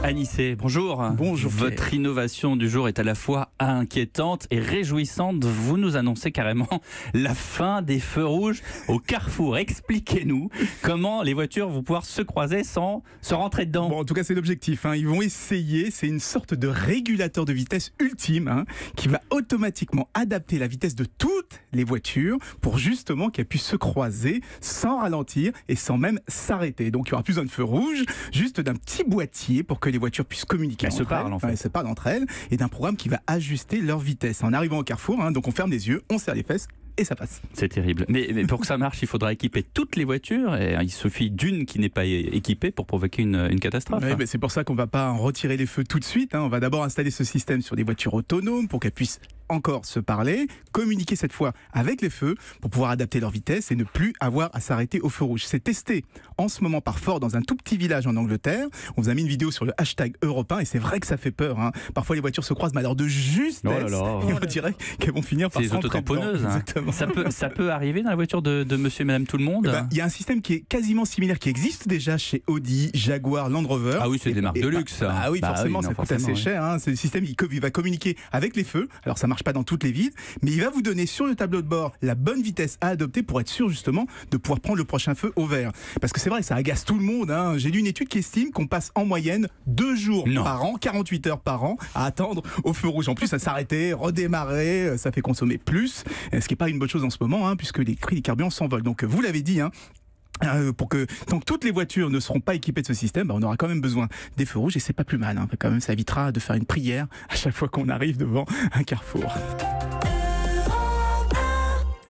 Anissé, bonjour. Bonjour. Votre innovation du jour est à la fois inquiétante et réjouissante. Vous nous annoncez carrément la fin des feux rouges au carrefour. Expliquez-nous comment les voitures vont pouvoir se croiser sans se rentrer dedans. Bon, en tout cas, c'est l'objectif. Ils vont essayer. C'est une sorte de régulateur de vitesse ultime qui va automatiquement adapter la vitesse de toutes les voitures pour justement qu'elles puissent se croiser sans ralentir et sans même s'arrêter. Donc, il n'y aura plus besoin de feu rouge, juste d'un petit boîtier pour que les voitures puissent communiquer. Elles se parlent en fait. Elles se parlent entre elles et d'un programme qui va ajuster leur vitesse. En arrivant au carrefour, donc on ferme les yeux, on serre les fesses et ça passe. C'est terrible. Mais pour que ça marche, il faudra équiper toutes les voitures et il suffit d'une qui n'est pas équipée pour provoquer une catastrophe. Oui, mais c'est pour ça qu'on ne va pas en retirer les feux tout de suite. On va d'abord installer ce système sur des voitures autonomes pour qu'elles puissent encore se parler, communiquer cette fois avec les feux pour pouvoir adapter leur vitesse et ne plus avoir à s'arrêter au feu rouge. C'est testé en ce moment par Ford dans un tout petit village en Angleterre. On vous a mis une vidéo sur le hashtag Europe 1 et c'est vrai que ça fait peur. Parfois les voitures se croisent, mais alors de justesse, et on dirait qu'elles vont finir par se rentrer dedans. Ça peut arriver dans la voiture de monsieur et madame tout le monde. Il y a un système qui est quasiment similaire qui existe déjà chez Audi, Jaguar, Land Rover. Ah oui, c'est des marques de luxe. Ah oui, forcément, ça coûte assez cher. C'est le système, il va communiquer avec les feux. Alors ça marche pas dans toutes les villes, mais il va vous donner sur le tableau de bord la bonne vitesse à adopter pour être sûr justement de pouvoir prendre le prochain feu au vert. Parce que c'est vrai, ça agace tout le monde. J'ai lu une étude qui estime qu'on passe en moyenne 2 jours par an, 48 heures par an, à attendre au feu rouge. En plus, à s'arrêter, redémarrer, ça fait consommer plus, ce qui n'est pas une bonne chose en ce moment, puisque les prix des carburants s'envolent. Donc vous l'avez dit, pour que tant que toutes les voitures ne seront pas équipées de ce système, on aura quand même besoin des feux rouges et c'est pas plus mal. Quand même, ça évitera de faire une prière à chaque fois qu'on arrive devant un carrefour.